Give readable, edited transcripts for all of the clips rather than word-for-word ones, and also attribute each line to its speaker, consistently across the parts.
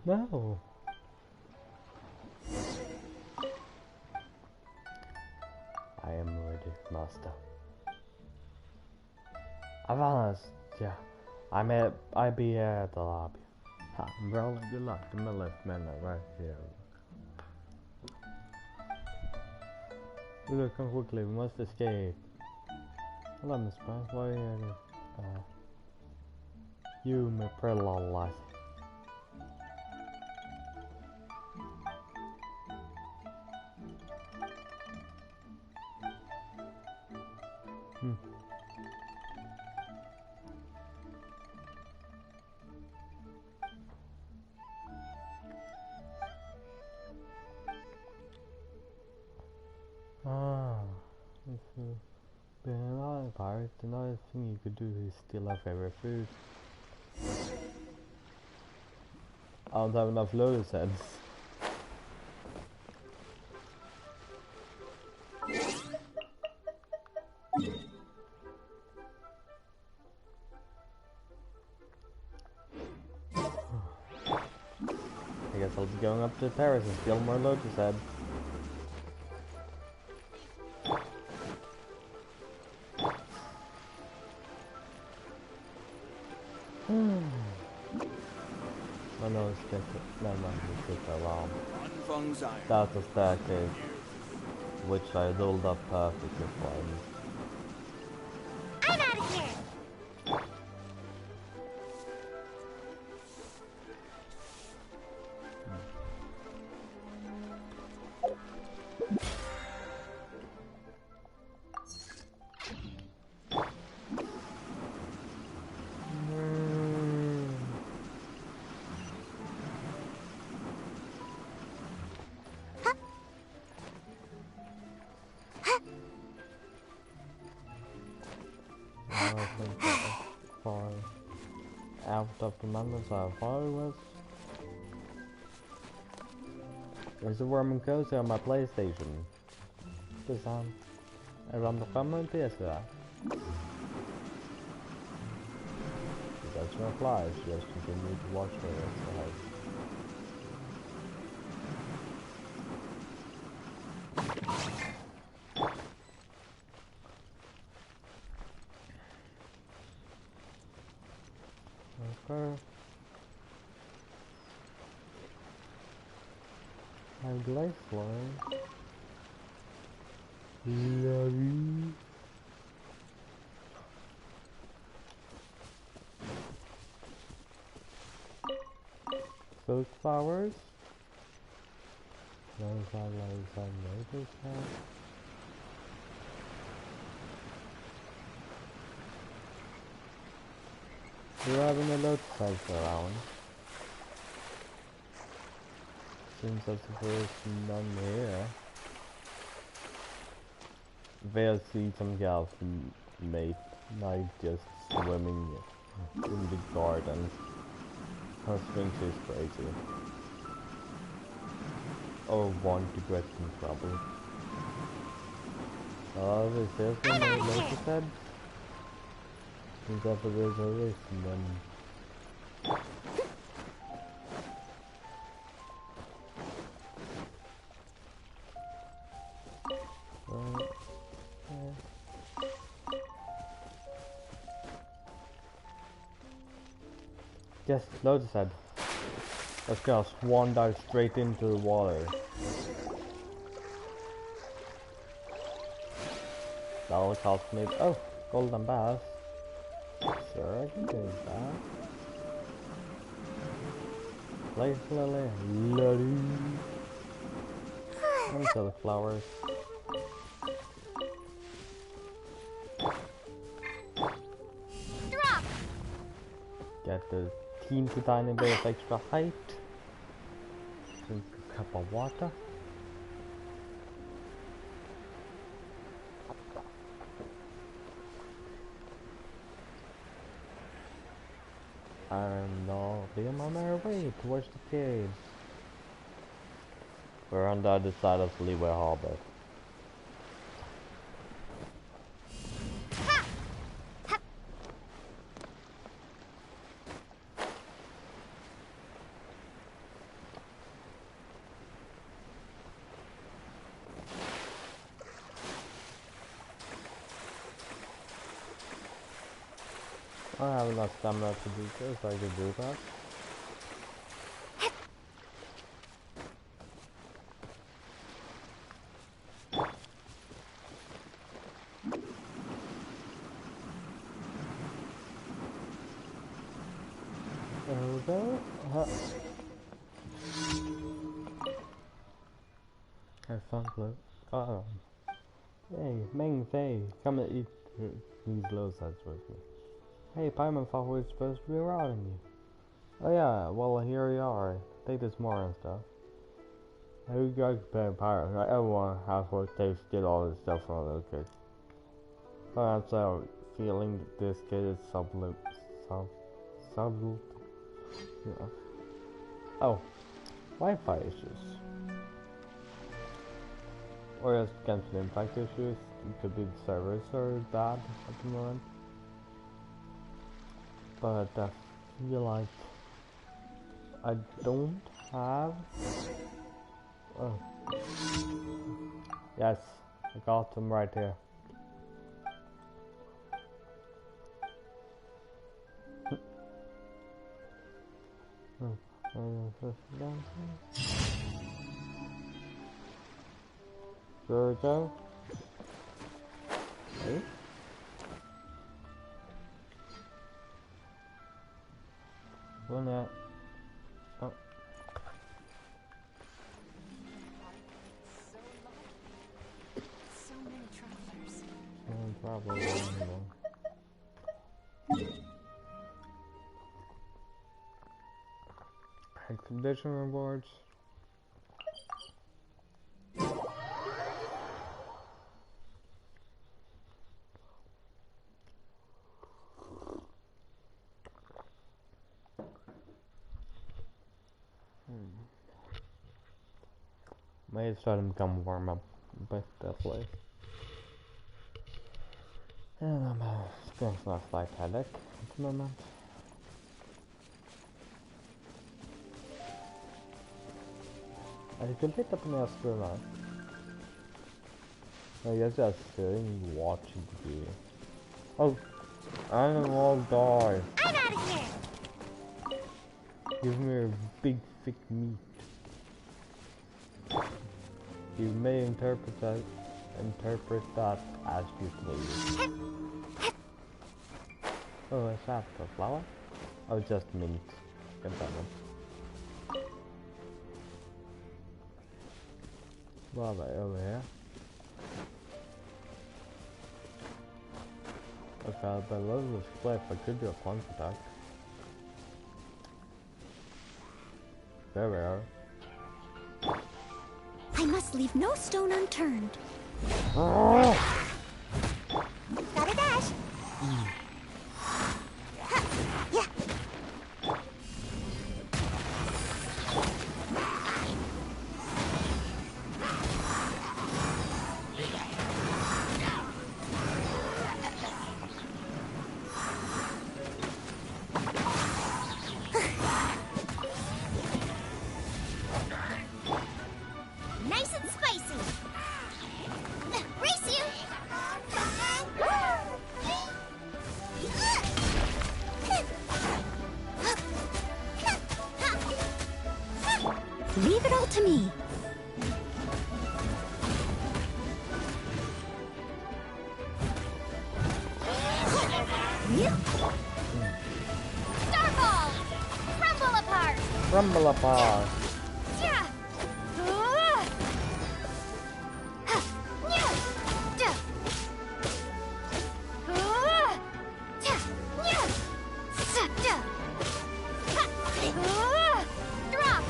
Speaker 1: No. I am ready, master. Avalanche, yeah. I be at the lobby. Ha, bro, good luck to my left man right here. Look, come quickly, we must escape. Hello, Miss Brown, why are you you may paralyze. If you've been alive, pirate, the nice thing you could do is steal our favorite food. I don't have enough lotus heads. I guess I'll be going up to Paris and steal more lotus heads. Oh no, it's just never mind, it's just alarm. That's a staircase, which I built up perfectly fine.
Speaker 2: I'm out of here! Out of the mountains are far west. There's a warm and cozy on my PlayStation. Just around the family PS4. That's no flies, just continue to watch for it. Okay. I'm glaze flying. Lovey. Those flowers. Those are notice now. Do you have any lotus heads around? Seems as if there is none here. They'll see some girls mate night just swimming in the garden. Her sphinx is crazy. Or want to get in trouble. Oh, there's no lotus heads? Seems that there's always none. Yes, lotus head. Let's go, swan dive straight into the water. That'll cost me. Oh, golden bass. Sure, I can do that. Place lily, lily. And sell the flowers. Drop.
Speaker 1: Get the teeny tiny bit of extra height. Drink a cup of water. And I'll be on my merry way towards the caves. We're on the other side of Leeway Harbor.
Speaker 2: I have enough stamina to do this, I could do that. There we go. Have fun, Blue. Oh. Hey, Meng Fei, come and eat these low sides with me. Hey, Paimon thought we were supposed to be robbing you. Oh yeah, well here we are. Take this more and stuff. Hey, you guys playing pirates, right? Everyone has what it takes to get all this stuff from a little kid. But I'm so feeling that this kid is sublim. Yeah. Oh, Wi-Fi issues. Or just Genshin impact issues. It could be the servers are bad at the moment. But I feel like I don't have. Oh. Yes, I got them right here. There we go. Okay. One out. Oh.
Speaker 3: So many travelers.
Speaker 2: Probably one. Condition rewards. May start to become warm up, but definitely. And I'm experiencing a slight headache at the moment. I can pick up an astronaut. I guess just sitting watching the video. Oh, animal die.
Speaker 3: I'm out of here.
Speaker 2: Give me a big thick meat. You may interpret that as you please. Oh, is that a flower? Oh, just mint. Get that one. Lava over here. Okay, below this cliff, I could do a plunge attack. There we are.
Speaker 3: I must leave no stone unturned.
Speaker 2: Oh!
Speaker 3: Gotta dash. Yeah. Nice and spicy. Race you. Leave it all to me. Starball! Crumble apart!
Speaker 2: Rumble apart!
Speaker 3: Yeah. Drop!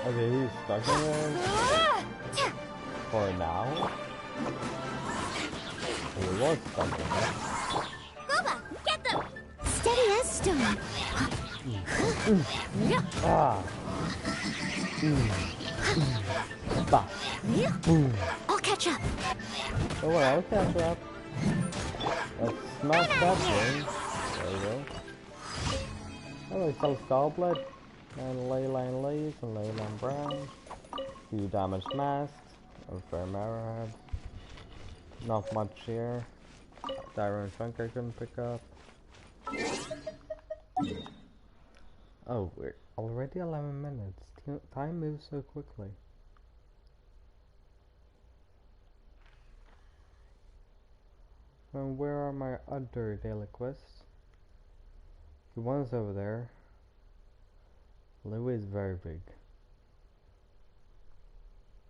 Speaker 2: Okay, he's stuck in there for now. He was stuck in there.
Speaker 3: Gooba, get them! Steady as stone.
Speaker 2: Ah. Bah. Boom.
Speaker 3: I'll catch up.
Speaker 2: Oh well, I'll catch up. Let's smash that thing. There we go. Oh, we sell Skullblade and Leyline Leaves and Leyline Branch. Few damaged masks. Unfair Marrowhead. Not much here. Tyrant Trunk I couldn't pick up. Oh, we're already 11 minutes. Time moves so quickly. And where are my other daily quests? The one's over there. Louis is very big.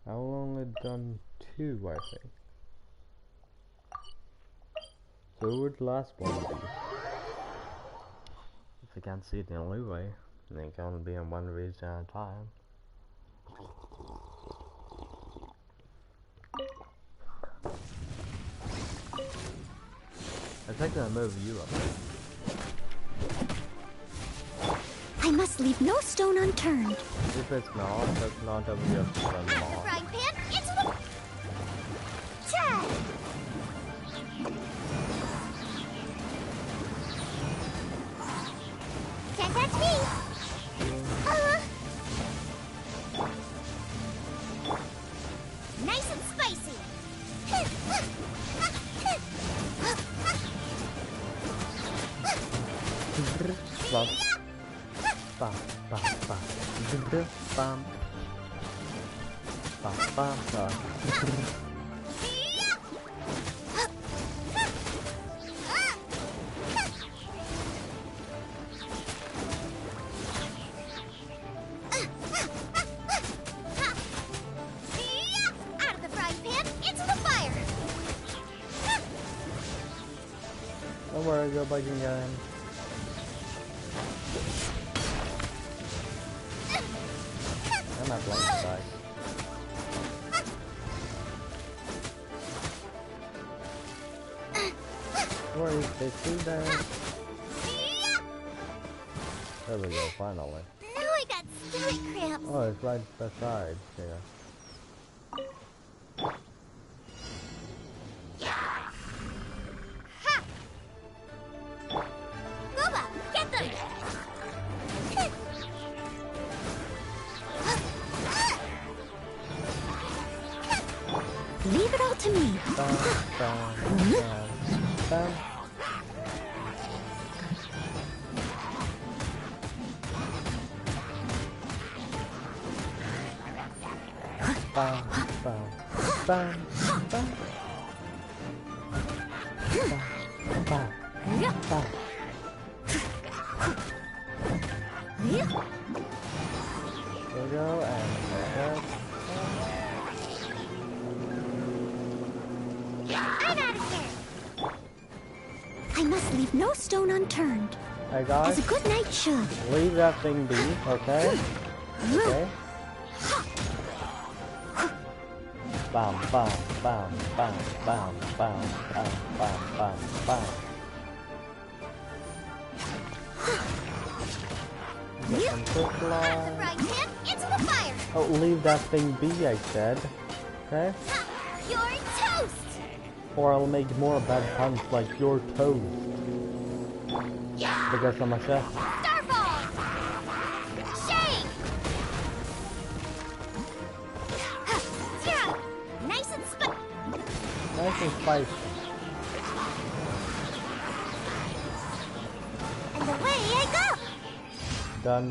Speaker 2: I've only done 2, I think. So what would the last one be? If you can't see it in Louis, then it can only be in one region at a time. I think I'll move you up.
Speaker 3: I must leave no stone unturned.
Speaker 2: If it's not, that's not that we have to run them
Speaker 3: Out the
Speaker 2: off.
Speaker 3: frying pan, into the... Cha! Can't catch me! Nice and spicy!
Speaker 2: Bam. Bam, bam, bam. Bam. Bam, bam, bam.
Speaker 3: Out of the frying pan, into the fire!
Speaker 2: Don't worry, go back again. I'm not blind side. Don't worry, stay still there. There we go, finally.
Speaker 3: Now I got stomach cramps.
Speaker 2: Oh, it's right beside here.
Speaker 3: Ha! Booba, get them! Leave it all to me.
Speaker 2: Bam, bam, bam, bam. Bam, bam, bam, bam. Bam, bam, bam. There we go, and there.
Speaker 3: I'm out of here. I must leave no stone unturned,
Speaker 2: Hey
Speaker 3: as
Speaker 2: guys,
Speaker 3: a good knight should.
Speaker 2: leave that thing be, okay? Okay? Bam, bam, bam, bam, bam, bam, bam, bam, bam, bam. Get some quick
Speaker 3: Out of the
Speaker 2: line.
Speaker 3: frying pan, into the fire.
Speaker 2: Oh, leave that thing be, I said. Okay?
Speaker 3: Ha! You're toast.
Speaker 2: Or I'll make more bad puns like your toast. Because I'm a chef.
Speaker 3: Starfall. Shake. Ha! Yeah. Nice and
Speaker 2: Nice and spicy.
Speaker 3: and away I go.
Speaker 2: Done.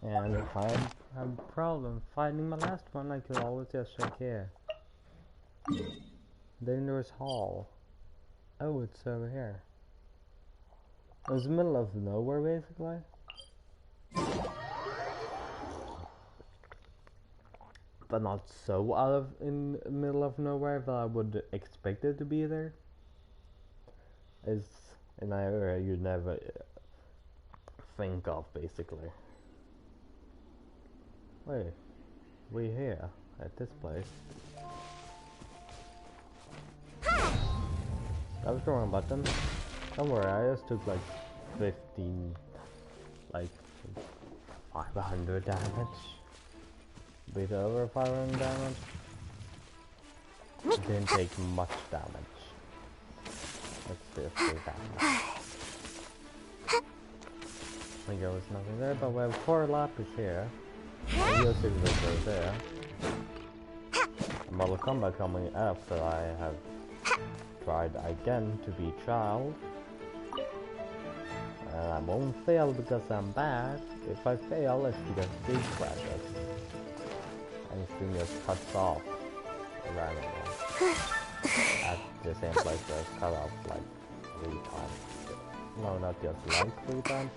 Speaker 2: And if I have a problem finding my last one, I could always just check here. Dangerous Hall. Oh, it's over here. It's the middle of nowhere, basically. But not so out of in the middle of nowhere that I would expect it to be there. It's an area you'd never think of, basically. Wait, we here at this place. That was the wrong button. Don't worry, I just took like 15, like 500 damage. Bit over 500 damage. Didn't take much damage. Like 50 damage. I think there was nothing there, but we have 4 lapis here. And you'll see what goes there. Mortal Kombat coming after I have tried again to be child. And I won't fail because I'm bad. If I fail, it's because big crashes. Anything just cuts off randomly. At the same place where it's cut off like 3 times. No, not just like 3 times.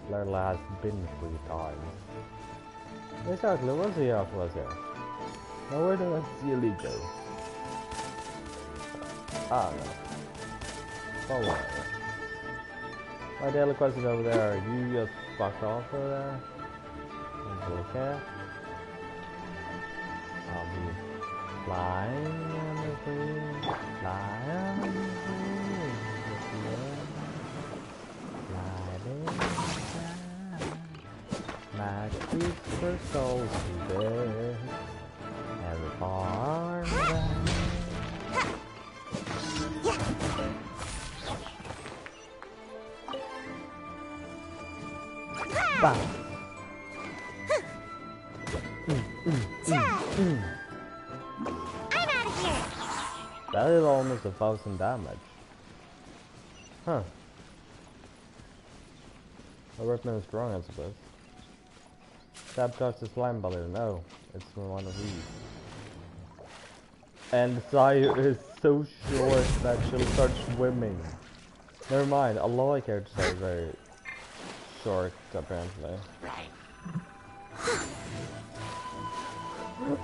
Speaker 2: Literally has been 3 times. Exactly, what's the off was here? Now where did that silly go? Ah no. Follow it. My daily question over there, you just fuck off over there? Don't really care. I'll be flying on the green, flying on the green, my cheeks were so sweet, and far away. Bam.
Speaker 3: I'm out of here.
Speaker 2: That is almost 1,000 damage. Huh. The weapon is strong, I suppose. Sabotage the slime balloon. No, it's one of these. And Sayu is so short that she'll start swimming. Never mind, a lot of characters are very short, apparently.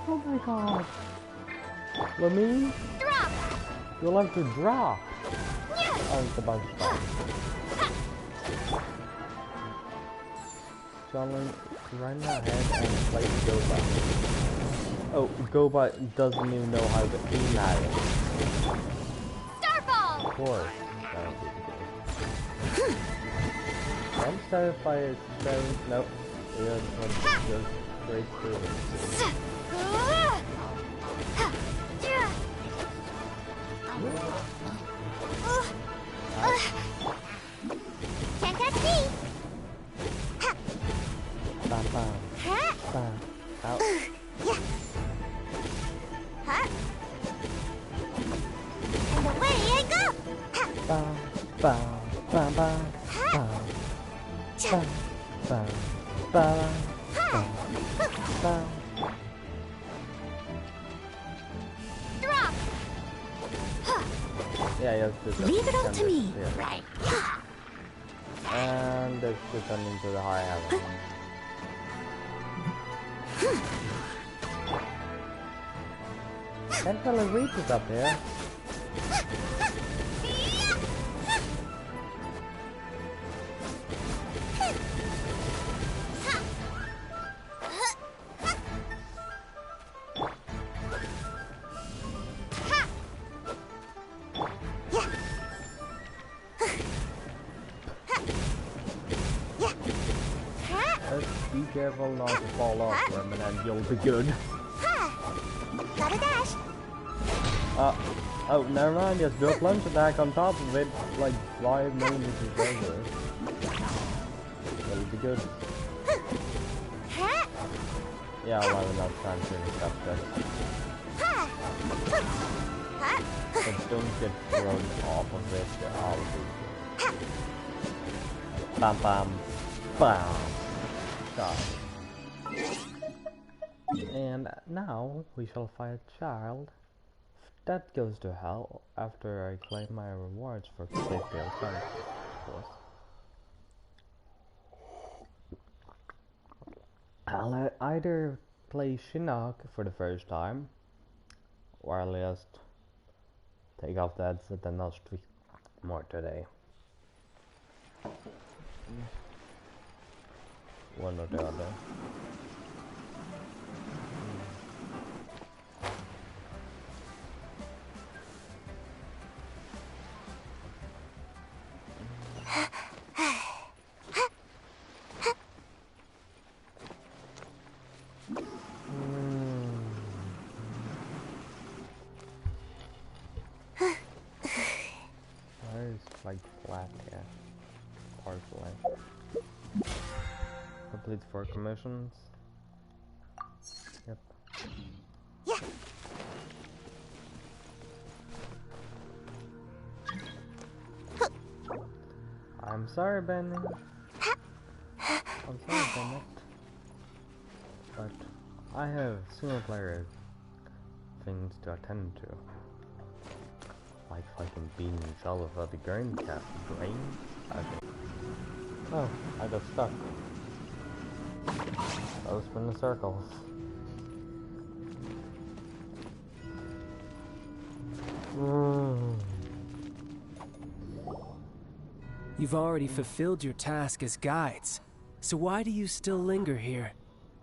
Speaker 2: Oh my god. Lamine?
Speaker 3: Drop.
Speaker 2: You'll have to drop. Oh, it's a bunch of stuff. John, run ahead and play Goba. Oh, Goba doesn't even know how to aim at it.
Speaker 3: Starfall.
Speaker 2: Of course. I'm sorry if I said nope. We just want to go straight through it.
Speaker 3: Can't catch me.
Speaker 2: Bam, bam. Bam. Out.
Speaker 3: And away I go.
Speaker 2: Bam, bam, bam, bam, bam. Bam, bam, bam, bam, bam.
Speaker 3: Drop.
Speaker 2: Yeah, yes, this
Speaker 3: Leave it all to me.
Speaker 2: Yeah.
Speaker 3: Right.
Speaker 2: And let's descend into the high heaven. Can't tell if reaches up here. Be careful not to fall off from and then you'll be good.
Speaker 3: Got a dash.
Speaker 2: Oh, never mind, just do a plunge attack on top of it, like 5 millimeters over. That'll be good. Yeah, I'll have enough time to finish up this. But don't get thrown off of it, I'll be good. Bam bam, bam. And now we shall fight a child that goes to hell after I claim my rewards for completing the offense, of course. I'll either play Shinnok for the first time, or I'll just take off the headset and not stream more today. One or the other. that, yeah. Partially. Complete 4 commissions. Yep.
Speaker 3: Yeah.
Speaker 2: I'm sorry, Benny. I'm sorry, Bennett. But I have single player things to attend to. Like fighting being jealous of the grain cap brain. Oh, I got stuck. I was in the circles.
Speaker 4: You've already fulfilled your task as guides, so why do you still linger here?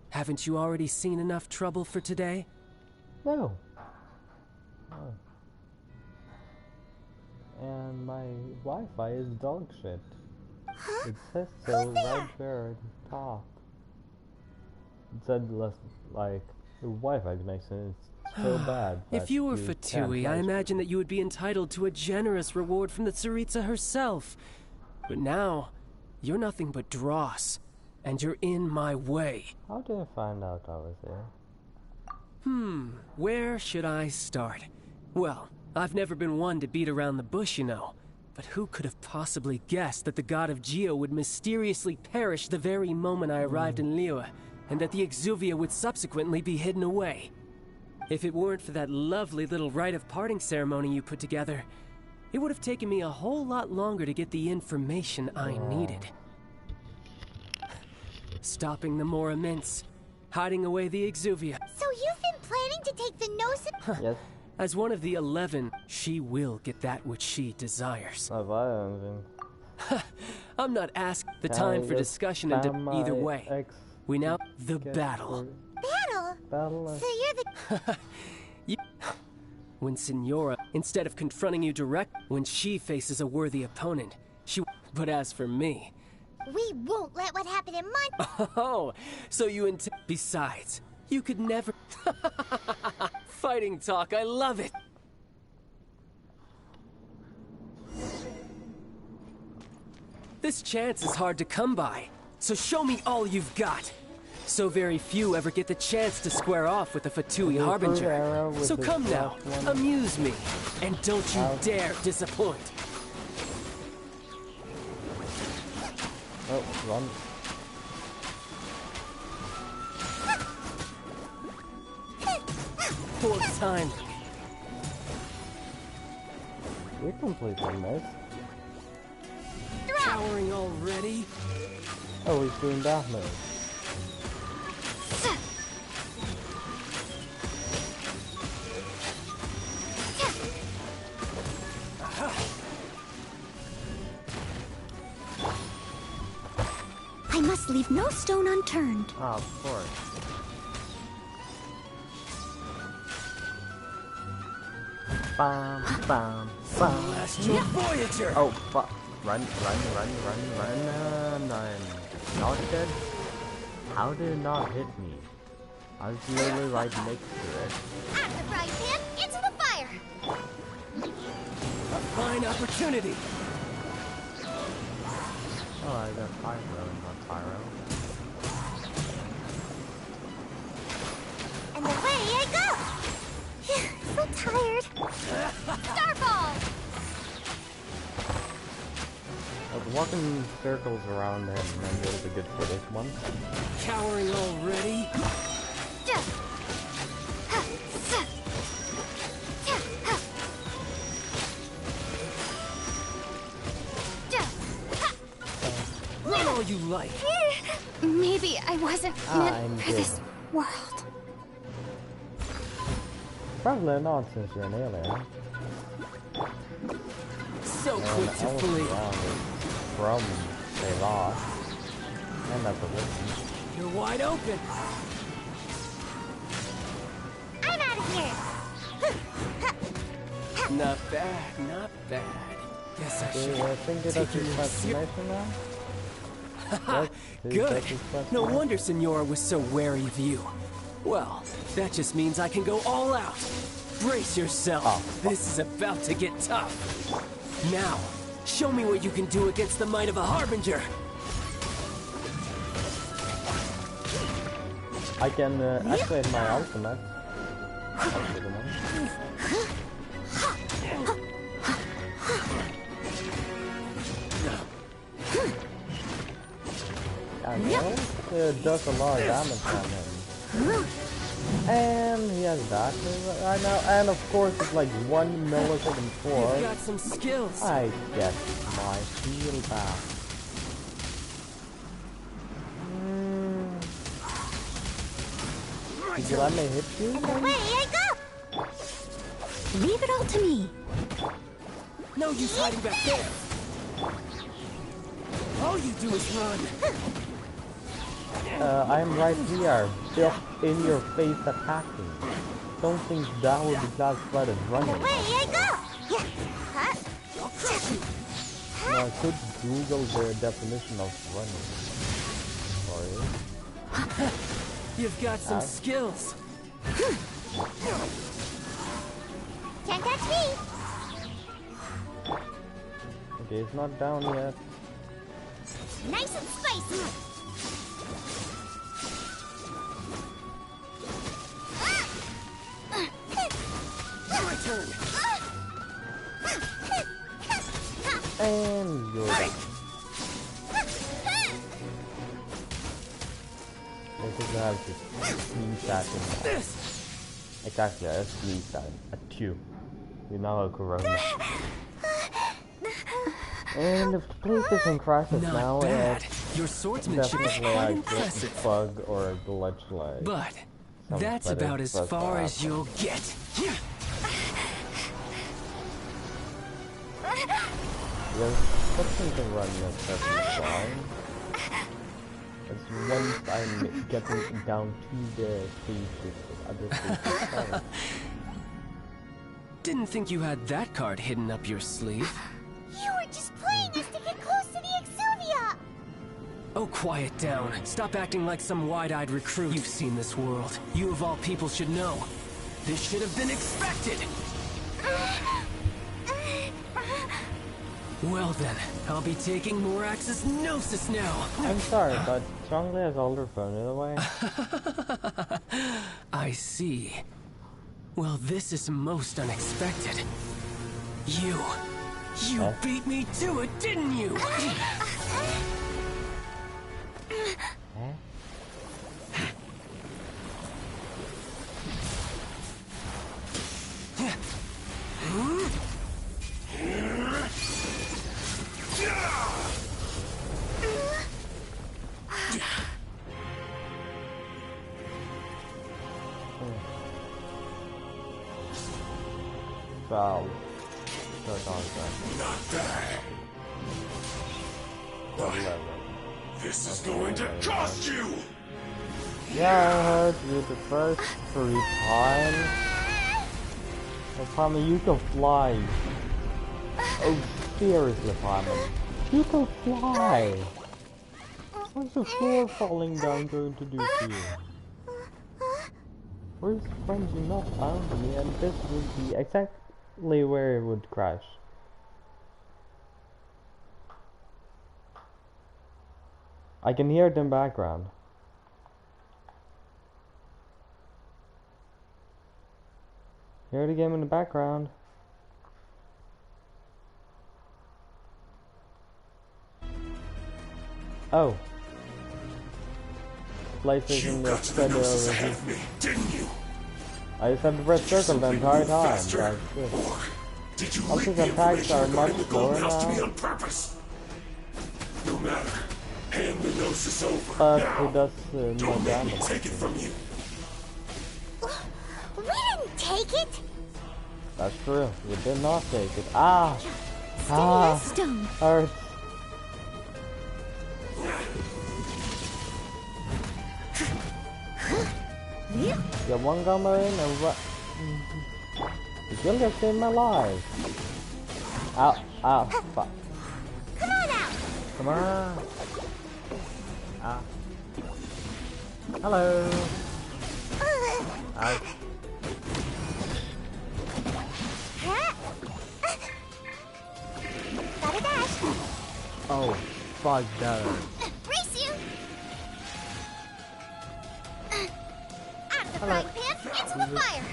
Speaker 4: Haven't you already seen enough trouble for today?
Speaker 2: No. Oh. And my Wi-Fi is dog shit.
Speaker 3: Huh?
Speaker 2: It says so right there at the top. It said less like the Wi-Fi connection is so bad.
Speaker 4: If you were Fatui, I imagine that you would be entitled to a generous reward from the Tsaritsa herself. But now, you're nothing but dross, and you're in my way.
Speaker 2: How did I find out I was there?
Speaker 4: Where should I start? Well, I've never been one to beat around the bush, you know. But who could have possibly guessed that the god of Geo would mysteriously perish the very moment I arrived in Liyue, and that the Exuvia would subsequently be hidden away? If it weren't for that lovely little rite of parting ceremony you put together, it would have taken me a whole lot longer to get the information I needed. Stopping the Mora Mints, hiding away the Exuvia.
Speaker 3: So you've been planning to take the Gnosis?
Speaker 2: Yes.
Speaker 4: As one of the 11, she will get that which she desires. I'm not asked the time for discussion and either way. We now the battle.
Speaker 3: Battle? So you're the...
Speaker 4: When Signora, instead of confronting you direct, when she faces a worthy opponent, she... But as for me...
Speaker 3: We won't let what happened in my...
Speaker 4: Oh, so you Besides, you could never... Fighting talk, I love it! This chance is hard to come by, so show me all you've got. So very few ever get the chance to square off with the Fatui Harbinger. So come now, amuse me, and don't you dare disappoint.
Speaker 2: Oh, run.
Speaker 4: Poor time.
Speaker 2: We completely missed.
Speaker 4: Cowering already?
Speaker 2: Oh, he's doing damage.
Speaker 3: I must leave no stone unturned.
Speaker 2: Ah, of course. Bam, bam, bam.
Speaker 4: Celestial Voyager!
Speaker 2: Oh, fuck. Run. I'm not dead. How did it not hit me? I was literally right next to it.
Speaker 3: At the frying pan, into the fire!
Speaker 4: A fine opportunity!
Speaker 2: Oh, I got pyro, not pyro.
Speaker 3: And away I go! Phew, so tired. Starball!
Speaker 2: I was walking circles around him and then there was a good footage one.
Speaker 4: Cowering already? Run all you like.
Speaker 3: Maybe I wasn't meant for this world.
Speaker 2: Probably not since you're an alien.
Speaker 4: So quick to flee.
Speaker 2: From they lost. And that's a win.
Speaker 4: You're wide open.
Speaker 3: I'm out of here.
Speaker 4: Not bad, not bad. Guess I should
Speaker 2: think it does his transformation now?
Speaker 4: Haha, good. No wonder Signora was so wary of you. Well, that just means I can go all out. Brace yourself. This is about to get tough. Now, Show me what you can do against the might of a Harbinger!
Speaker 2: I can activate my ultimate. It does a lot of damage on him. And he has that right now. And of course it's like 1 millisecond before.
Speaker 4: You've got some skills.
Speaker 2: I get my shield back. Did you let me hit you?
Speaker 3: And away I go! Leave it all to me.
Speaker 4: No use hiding back there. All you do is run.
Speaker 2: I'm right here, just in your face attacking. Don't think that would be classified as running.
Speaker 3: Away I go! Yeah.
Speaker 2: No, I could Google the definition of running. Sorry.
Speaker 4: You've got some skills.
Speaker 3: Can't catch me!
Speaker 2: Okay, it's not down yet.
Speaker 3: Nice and spicy!
Speaker 4: My turn.
Speaker 2: And you're done. This is how to sneeze at him. It's actually a sneeze at him. A 2. You now have Corona. And if the PlayStation crashes
Speaker 4: Not
Speaker 2: now,
Speaker 4: bad.
Speaker 2: it's
Speaker 4: Your swordsmanship is
Speaker 2: definitely
Speaker 4: quite
Speaker 2: like a
Speaker 4: impressive.
Speaker 2: bug or a glitch like.
Speaker 4: But
Speaker 2: some
Speaker 4: that's
Speaker 2: better
Speaker 4: about as
Speaker 2: stuff
Speaker 4: far
Speaker 2: to
Speaker 4: as
Speaker 2: happen.
Speaker 4: you'll get.
Speaker 2: There's something to run that's perfectly fine. It's once I'm getting down to the other
Speaker 4: Didn't think you had that card hidden up your sleeve.
Speaker 3: You were just playing us to get close to the Exuvia!
Speaker 4: Oh, quiet down. Stop acting like some wide-eyed recruit. You've seen this world. You of all people should know. This should have been expected! Well then, I'll be taking Morax's Gnosis now!
Speaker 2: I'm sorry, but Strongly has older phone in a way.
Speaker 4: I see. Well, this is most unexpected. You beat me to it, didn't you?
Speaker 2: Wow.
Speaker 5: Not bad. This is going to cost you!
Speaker 2: Yeah, I heard you the first 3 times. Well, Palmer, you can fly. Oh, seriously, Palmer. You can fly! What's the floor falling down going to do to you? Where's friends you not found me, and this would be exactly where it would crash. I can hear it in the background. Hear the game in the background. Oh. PlayStation
Speaker 5: You got to the Gnosis ahead of me, didn't you?
Speaker 2: I just had to press circle the entire time.
Speaker 5: Faster?
Speaker 2: That's good.
Speaker 5: Or did you
Speaker 2: I'll
Speaker 5: leak
Speaker 2: think
Speaker 5: the
Speaker 2: attacks
Speaker 5: information
Speaker 2: are
Speaker 5: regarding
Speaker 2: much
Speaker 5: the Golden
Speaker 2: slower
Speaker 5: House to me
Speaker 2: now.
Speaker 5: on purpose? No matter. Hand the Gnosis over
Speaker 2: But
Speaker 5: now.
Speaker 2: it does more
Speaker 5: Don't make me
Speaker 2: damage.
Speaker 5: take it from you.
Speaker 3: We didn't take it!
Speaker 2: That's true. We did not take it. Ah! Ah!
Speaker 3: Stone.
Speaker 2: Hurts. Get one combo in and what? You still get saved my life. Ow! Ow! Fuck!
Speaker 3: Come on out!
Speaker 2: Come on! Ah! Hello! Ow!
Speaker 3: Gotta dash.
Speaker 2: Oh, fuck that.
Speaker 3: Brace you! Out of the frying pan, into the fire!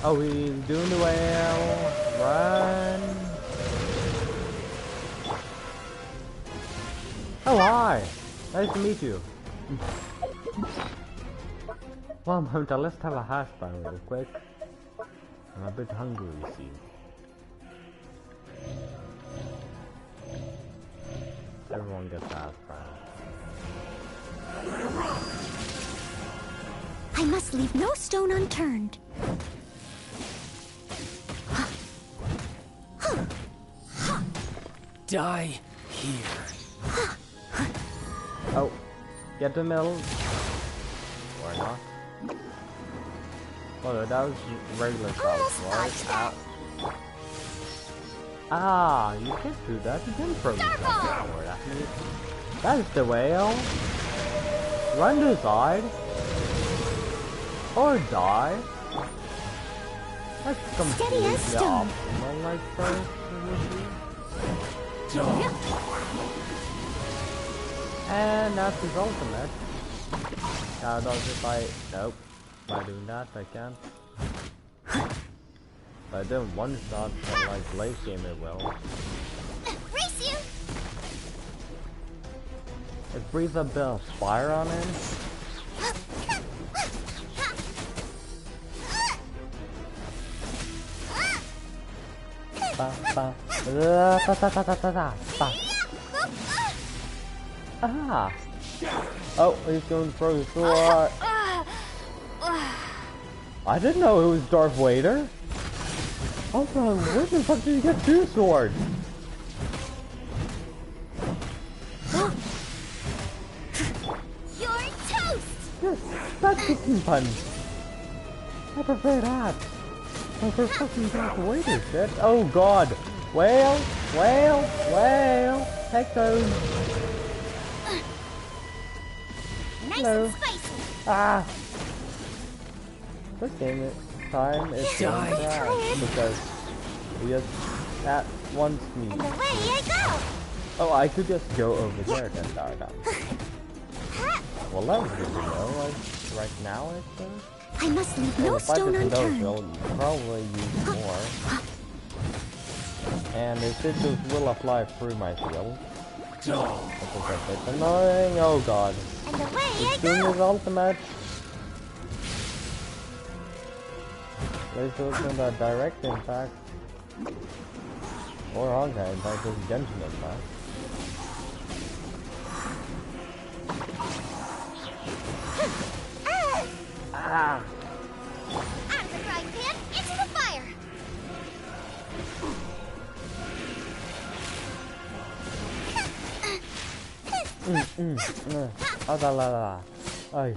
Speaker 2: Oh, he's doing the whale. Run. Oh, hi. Nice to meet you. Well, Hunter, let's have a hash brown real quick. I'm a bit hungry, you see. Everyone gets hash brown.
Speaker 3: I must leave no stone unturned.
Speaker 4: Die here.
Speaker 2: Oh, get the middle. Or not. Oh, that was regular sauce, right? Ah, you can't do that. You can throw yourself at me. That's the whale. Run to the side. Or die. That's completely optional, like first. And that's his ultimate. Now does if I... Nope. By doing that, I can't. If I don't one shot, then like late game it will.
Speaker 3: Race you!
Speaker 2: It breathes a bit of fire on him. Ah! Oh, he's going to throw his sword. I didn't know it was Darth Vader. Oh, where the fuck did you get two swords?
Speaker 3: You're toast!
Speaker 2: Yes, that's kicking punch. I prefer that. I prefer fucking Darth Vader shit. Oh god. Whale, whale, whale. Take those.
Speaker 3: Nice
Speaker 2: Hello.
Speaker 3: and spicy.
Speaker 2: Ah. This game is time is going fast because we just at once me.
Speaker 3: And away I go!
Speaker 2: Oh, I could just go over there then start up. Well, that was good to know. Like right now, I think.
Speaker 3: I must leave no stone unturned.
Speaker 2: We'll probably use more. And the sigils will apply through my shield. It's annoying. Oh god.
Speaker 3: And away I
Speaker 2: He's doing
Speaker 3: go!
Speaker 2: his ultimate. Let's look at that direct impact. Or Honkai impact, just Genshin impact. Ah!
Speaker 3: Out of the frying pan, into the fire!
Speaker 2: Oh, la la la. Oh.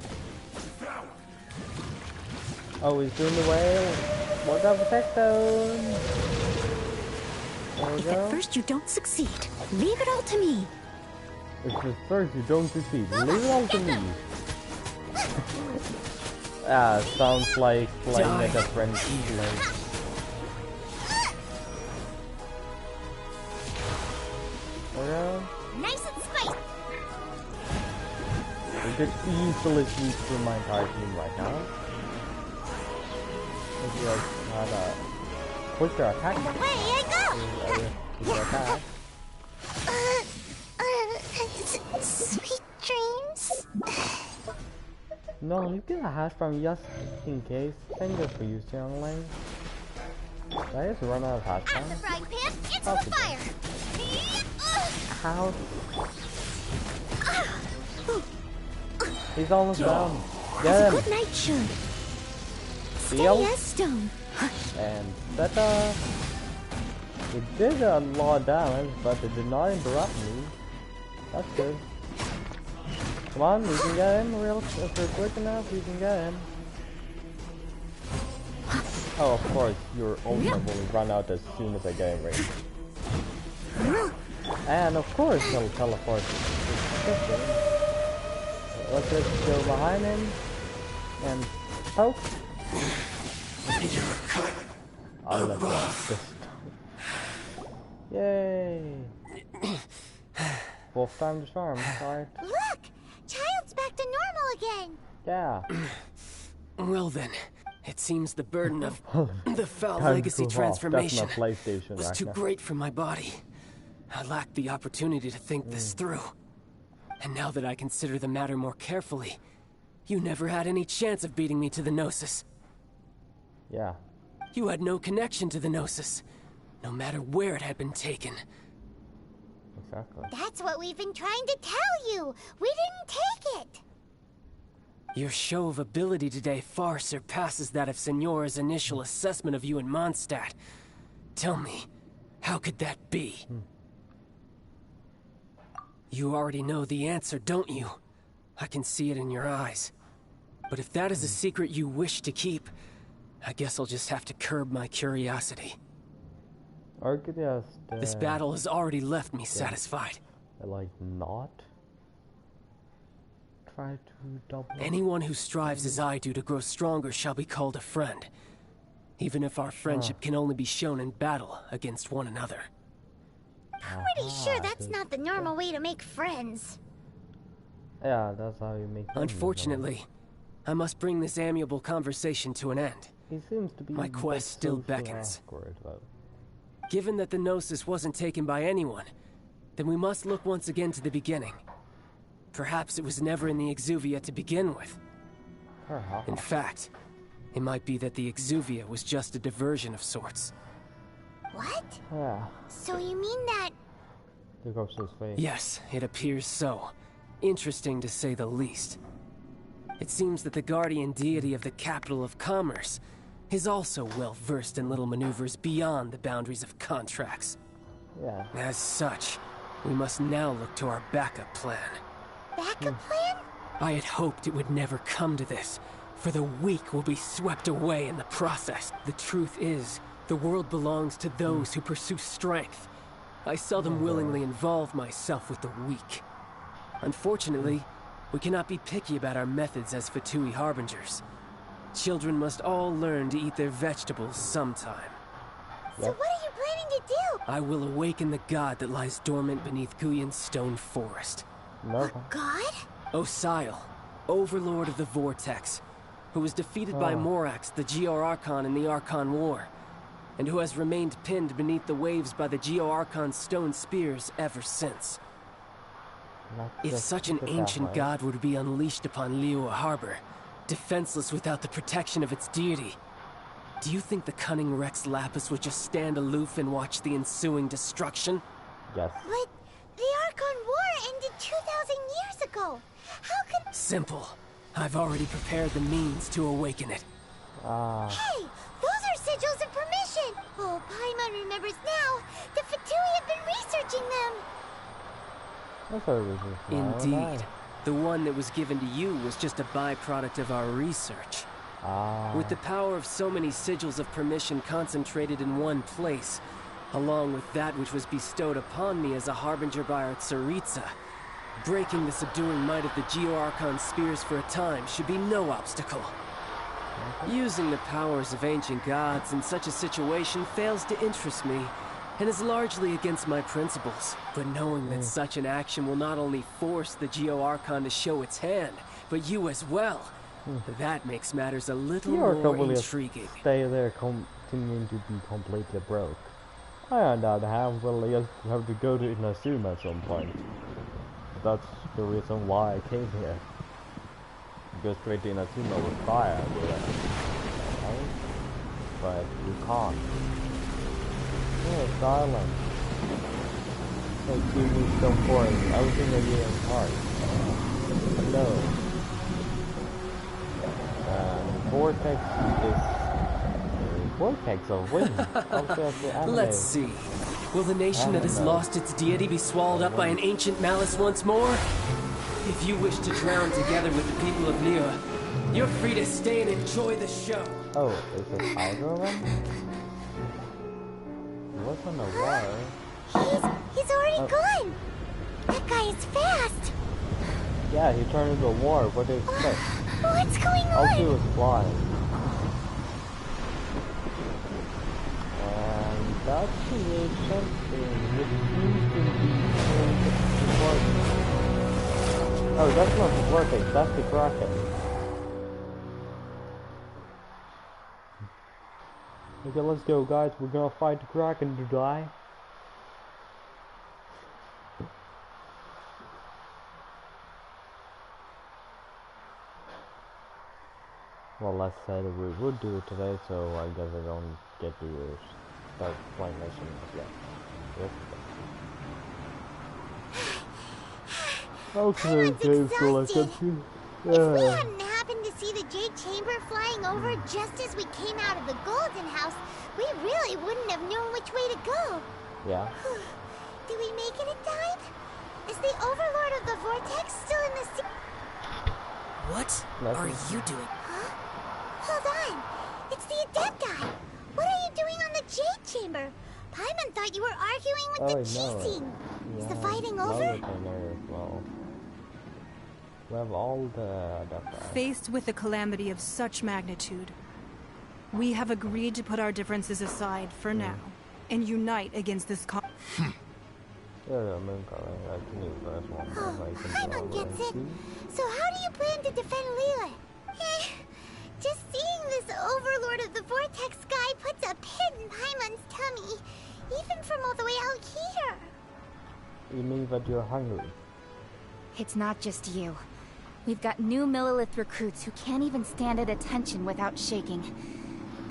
Speaker 2: Oh, he's doing the whale. What up, Protectone? There we
Speaker 3: If
Speaker 2: go.
Speaker 3: at first you don't succeed, leave it all to me.
Speaker 2: If at first you don't succeed, leave it all to me. Ah, sounds like playing at a French English. Okay.
Speaker 3: Nice and spicy.
Speaker 2: We could easily sweep through my entire team right now. If you had a quicker attack.
Speaker 3: And away I go!
Speaker 2: Quicker attack.
Speaker 3: Sweet dreams.
Speaker 2: No, you get a hash brown just in case. Thank you for using online. Did I just run out of hash
Speaker 3: Out of the
Speaker 2: brown?
Speaker 3: frying pan, into the fire.
Speaker 2: How? He's almost down.
Speaker 3: As
Speaker 2: Get
Speaker 3: a
Speaker 2: him!
Speaker 3: good night should. Steady
Speaker 2: Seal.
Speaker 3: as stone.
Speaker 2: And that it did a lot of damage, but it did not interrupt me. That's good. Come on, we can get him real if we're quick enough, we can get him. Oh, of course, your ultimate will run out as soon as I get in range. And of course, he'll teleport. Let's just go behind him and poke.
Speaker 5: You're cut
Speaker 2: I'll let that just. Yay! Fourth time's the charm, right?
Speaker 3: Look! Child's back to normal again!
Speaker 2: Yeah.
Speaker 4: Well then, it seems the burden of the foul
Speaker 2: Time to
Speaker 4: legacy
Speaker 2: cool off.
Speaker 4: transformation
Speaker 2: That's my PlayStation
Speaker 4: was
Speaker 2: right
Speaker 4: too
Speaker 2: now.
Speaker 4: great for my body. I lacked the opportunity to think this through. And now that I consider the matter more carefully, you never had any chance of beating me to the Gnosis.
Speaker 2: Yeah.
Speaker 4: You had no connection to the Gnosis, no matter where it had been taken.
Speaker 2: Exactly.
Speaker 3: That's what we've been trying to tell you! We didn't take it!
Speaker 4: Your show of ability today far surpasses that of Signora's initial assessment of you in Mondstadt. Tell me, how could that be? You already know the answer, don't you? I can see it in your eyes. But if that is a secret you wish to keep, I guess I'll just have to curb my curiosity.
Speaker 2: Or could just...
Speaker 4: This battle has already left me satisfied.
Speaker 2: like, not... try to double...
Speaker 4: Anyone who strives as I do to grow stronger shall be called a friend. Even if our friendship can only be shown in battle against one another.
Speaker 3: Pretty sure that's not the normal way to make friends.
Speaker 2: Yeah, that's how you make friends.
Speaker 4: Unfortunately, I must bring this amiable conversation to an end.
Speaker 2: He seems to be
Speaker 4: My
Speaker 2: a bit
Speaker 4: quest still
Speaker 2: socially
Speaker 4: beckons.
Speaker 2: awkward, though.
Speaker 4: Given that the Gnosis wasn't taken by anyone, then we must look once again to the beginning. Perhaps it was never in the Exuvia to begin with.
Speaker 2: Perhaps.
Speaker 4: In fact, it might be that the Exuvia was just a diversion of sorts.
Speaker 3: What?
Speaker 2: Yeah,
Speaker 3: So you mean that...
Speaker 2: there goes his face.
Speaker 4: Yes, it appears so. Interesting to say the least. It seems that the guardian deity of the capital of commerce is also well versed in little maneuvers beyond the boundaries of contracts.
Speaker 2: Yeah.
Speaker 4: As such, we must now look to our backup plan.
Speaker 3: backup plan?
Speaker 4: I had hoped it would never come to this, for the weak will be swept away in the process. The truth is, the world belongs to those who pursue strength. I seldom willingly involve myself with the weak. Unfortunately, we cannot be picky about our methods as Fatui Harbingers. Children must all learn to eat their vegetables sometime.
Speaker 3: So what are you planning to do?
Speaker 4: I will awaken the god that lies dormant beneath Guyon's stone forest.
Speaker 2: No.
Speaker 3: God?
Speaker 4: Osial, overlord of the Vortex, who was defeated by Morax, the Geo-Archon in the Archon War, and who has remained pinned beneath the waves by the Geo-Archon's stone spears ever since. If such an ancient god were to be unleashed upon Liyue Harbor, defenseless without the protection of its deity, do you think the cunning Rex Lapis would just stand aloof and watch the ensuing destruction?
Speaker 2: Yes.
Speaker 3: But the Archon War ended 2,000 years ago. How could...
Speaker 4: Simple. I've already prepared the means to awaken it.
Speaker 3: Hey! Those are sigils of permission! Oh, Paimon remembers now. The Fatui have been researching them.
Speaker 2: That's what it was.
Speaker 4: Indeed. The one that was given to you was just a byproduct of our research. With the power of so many sigils of permission concentrated in one place, along with that which was bestowed upon me as a harbinger by our Tsaritsa, breaking the subduing might of the Geo-Archon spears for a time should be no obstacle. Using the powers of ancient gods in such a situation fails to interest me, and is largely against my principles. But knowing that such an action will not only force the Geo-Archon to show its hand, but you as well, that makes matters a little more intriguing.
Speaker 2: Stay there, continuing to be completely broke. I, on the other hand, will just have to go to Inazuma at some point. That's the reason why I came here. Go straight to Inazuma with fire, right? But you can't. Oh, it's island. Like, you need some forest. Everything that you impart. Hello. Vortex is... Vortex of wind.
Speaker 4: Let's see. Will the nation that has lost its deity be swallowed up by an ancient malice once more? If you wish to drown together with the people of Liyue, you're free to stay and enjoy the show.
Speaker 2: Oh, is it either of them? He was on the water.
Speaker 3: He's already gone. That guy is fast.
Speaker 2: Yeah, he turned into a war. What do you expect?
Speaker 3: What's going on?
Speaker 2: All he was flying. And that creates something which seems to be working. Oh, that's not the vortex, that's the Kraken. Okay, let's go guys, we're gonna fight the Kraken to die. Well, let's say that we would do it today, so I guess I don't get to start playing missions yet. Okay, Dave, so I can see.
Speaker 3: If we hadn't happened to see the Jade Chamber flying over just as we came out of the Golden House, we really wouldn't have known which way to go.
Speaker 2: Yeah.
Speaker 3: Did we make it in time? Is the Overlord of the Vortex still in the sea?
Speaker 6: What are you doing?
Speaker 3: Huh? Hold on. It's the Adepti. What are you doing on the Jade Chamber? Paimon thought you were arguing with the cheating. Is the fighting over?
Speaker 2: Well, we have all the Adepti.
Speaker 7: Faced with a calamity of such magnitude, we have agreed to put our differences aside for now and unite against this
Speaker 3: Oh, Paimon gets it. So how do you plan to defend Lilith? Just seeing this Overlord of the Vortex guy puts a pit in Paimon's tummy, even from all the way out here.
Speaker 2: You mean that you're hungry?
Speaker 8: It's not just you. We've got new Millilith recruits who can't even stand at attention without shaking.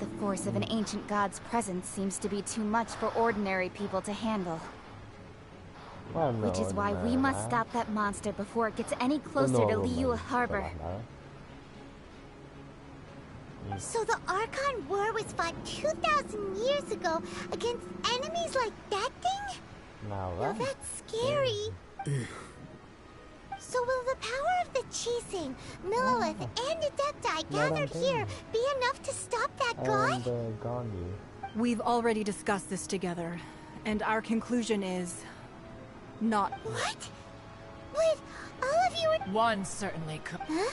Speaker 8: The force of an ancient god's presence seems to be too much for ordinary people to handle.
Speaker 2: Well, no,
Speaker 8: Which is why we must stop that monster before it gets any closer to Liyue Harbor.
Speaker 3: So the Archon War was fought 2,000 years ago against enemies like that thing?
Speaker 2: Now
Speaker 3: that's scary. So will the power of the Chising, Millilith, and Adepti gathered here be enough to stop that god?
Speaker 7: We've already discussed this together, and our conclusion is... not.
Speaker 3: What? Wait, all of you were...
Speaker 9: One certainly could.
Speaker 3: Huh?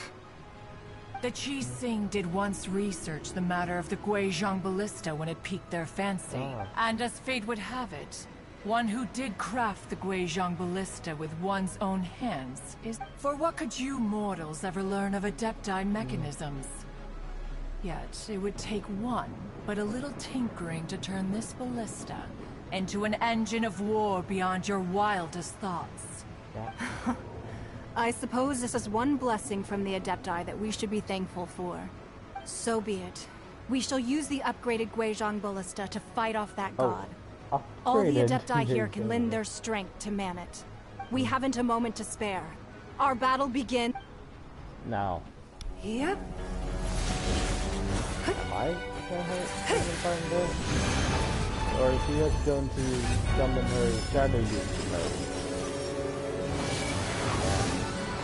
Speaker 9: The Chising did once research the matter of the Guizhong Ballista when it piqued their fancy. And as fate would have it, one who did craft the Guizhong Ballista with one's own hands is... For what could you mortals ever learn of Adepti mechanisms? Yet, it would take one, but a little tinkering to turn this ballista into an engine of war beyond your wildest thoughts.
Speaker 7: I suppose this is one blessing from the Adepti that we should be thankful for. So be it. We shall use the upgraded Guizhong Ballista to fight off that god. All the Adepti here can lend their strength to man it. We haven't a moment to spare. Our battle begins
Speaker 2: now.
Speaker 7: Yep.
Speaker 2: Am I find this? Or is he just going to summon her shadow use mode?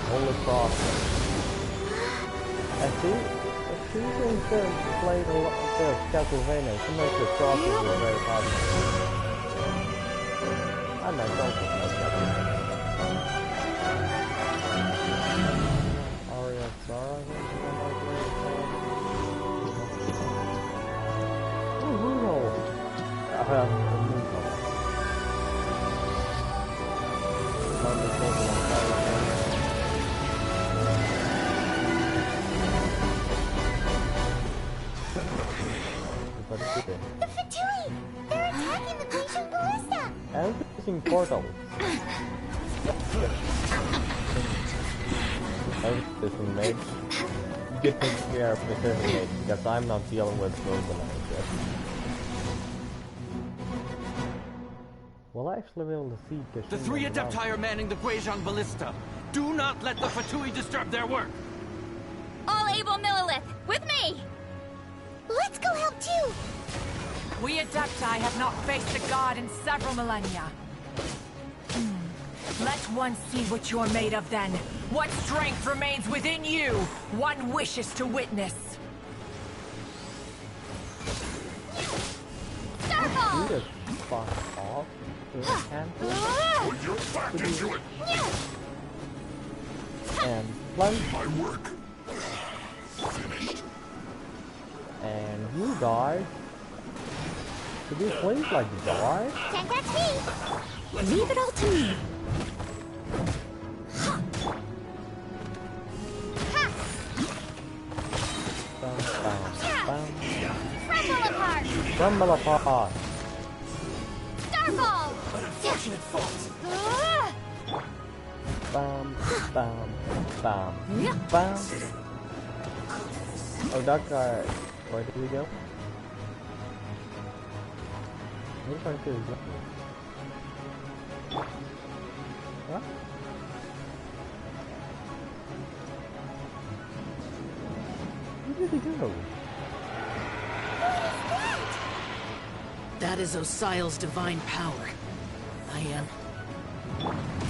Speaker 2: Only process. I see. If she's going to play the Castlevania, she makes her crosses very popular. I myself just make Castlevania. Aria Zara, who knows?
Speaker 3: The Fatui! They're attacking the Guizhong Ballista!
Speaker 2: And using portals. Precision mage. Good thing we are precision mage, because I'm not dealing with frozen enemies yet. We'll actually be able to see
Speaker 10: the three Adepti are manning the Guizhong Ballista. Do not let the Fatui disturb their work!
Speaker 8: All able Millilith, with me!
Speaker 3: Let's go help too!
Speaker 9: We Adepti have not faced a god in several millennia. Let one see what you're made of then. What strength remains within you, one wishes to witness.
Speaker 2: You just fuck off.
Speaker 5: Put your back into it!
Speaker 2: And plunge.
Speaker 5: My work finished.
Speaker 2: And you die. Could you please, like, die?
Speaker 3: Can't catch me! Leave it all to me!
Speaker 2: Crumble apart!
Speaker 3: Starball!
Speaker 10: Unfortunate fault.
Speaker 2: Bam, bam, bam, bam. Oh, that guy. Where did we go? He's going to his left. What? Where did he go?
Speaker 6: That is Osial's divine power. I am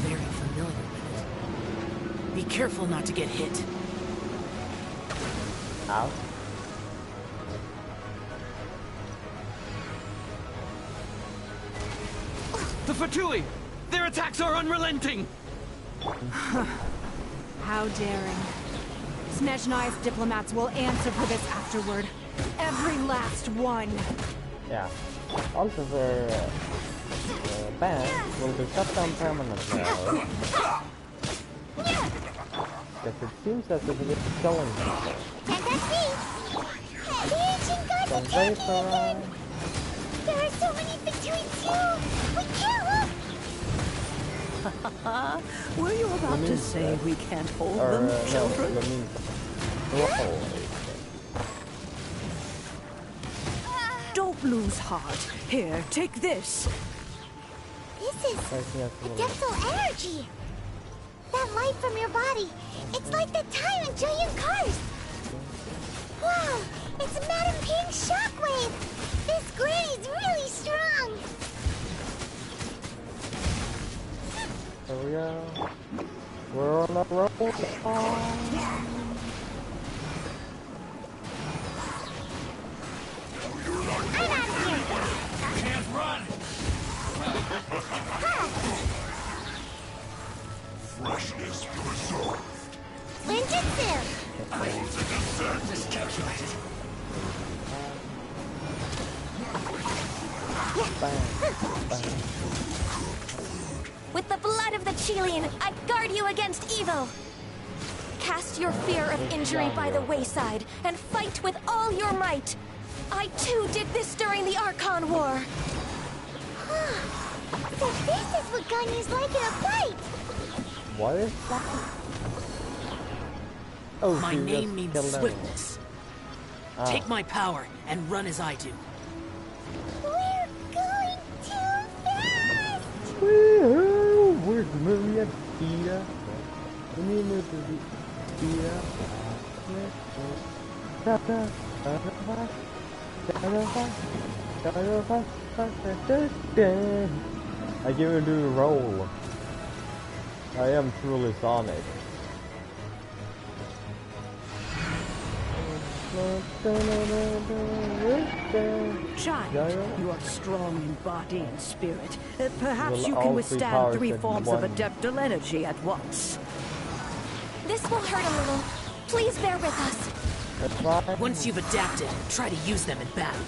Speaker 6: very familiar with it. Be careful not to get hit.
Speaker 2: Ow.
Speaker 10: The Fatui! Their attacks are unrelenting!
Speaker 7: How daring. Snezhnai's diplomats will answer for this afterward. Every last one.
Speaker 2: Yeah. Also, the ban will be shut down permanently. Because it seems as if it is killing people.
Speaker 3: Can't touch me! The ancient gods are attacking again! There are so many Fatui too! We can't look!
Speaker 11: Were you about to say we can't hold them, children? Don't lose heart. Here, take this.
Speaker 3: This is adeptal energy! That light from your body, it's like the time in Julian Cars! Wow, it's Madame Ping's shockwave! This granny's really strong!
Speaker 2: Here we go. We're on the road.
Speaker 3: I'm out of here!
Speaker 5: Can't run! Freshness preserved.
Speaker 3: Ninjutsu!
Speaker 5: Miscalculated.
Speaker 8: With the blood of the Chilean, I guard you against evil. Cast your fear of injury by the wayside and fight with all your might. I too did this during the Archon War.
Speaker 3: So this is what Ganyu's like in a fight!
Speaker 2: What is that? Oh,
Speaker 6: My name means swiftness. Take my power and run as I do.
Speaker 3: We're going too fast!
Speaker 2: Woohoo! We're moving at speed up. We need to move to speed up. I give it a roll. I am truly Sonic.
Speaker 11: Child, you are strong in body and spirit. Perhaps you can withstand 3 forms of adeptal energy at once.
Speaker 8: This will hurt a little. Please bear with us.
Speaker 6: Once you've adapted, try to use them in battle.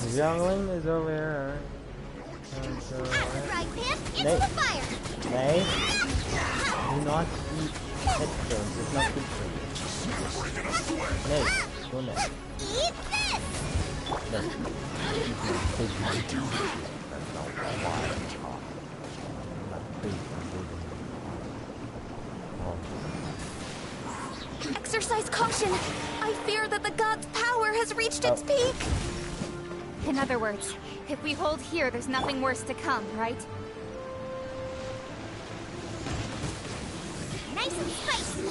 Speaker 2: The youngling is over here.
Speaker 3: Into the fire!
Speaker 2: Nay. Do not eat headstones. It's not good for you. Nay. Go next.
Speaker 3: Eat this!
Speaker 2: No. That's not why.
Speaker 8: Exercise caution. I fear that the god's power has reached its peak. In other words, if we hold here, there's nothing worse to come, right?
Speaker 3: Nice and spicy!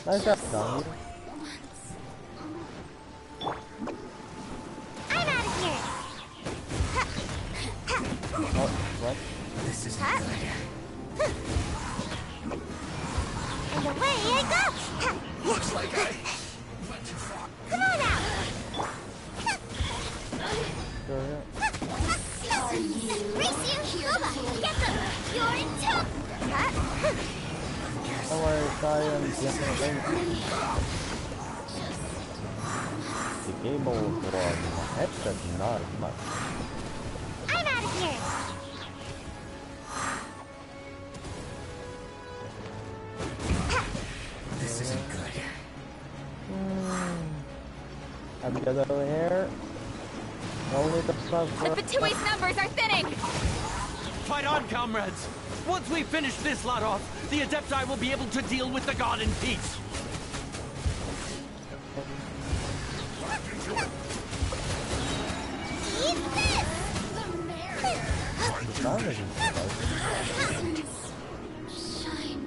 Speaker 2: Nice job, Donnie.
Speaker 3: I'm out of here!
Speaker 2: Oh, what?
Speaker 10: This is
Speaker 3: And away I go!
Speaker 5: Looks like I went too far.
Speaker 3: Come on out! Race you! Loba, get them! You're in top!
Speaker 2: The cable for my headset, not as much.
Speaker 3: I'm out of here.
Speaker 10: This isn't good.
Speaker 2: Have you guys over here? Only the stuff for...
Speaker 8: The Fatui's numbers are thinning!
Speaker 10: Fight on, comrades! Once we finish this lot off, the Adepti will be able to deal with the god in peace.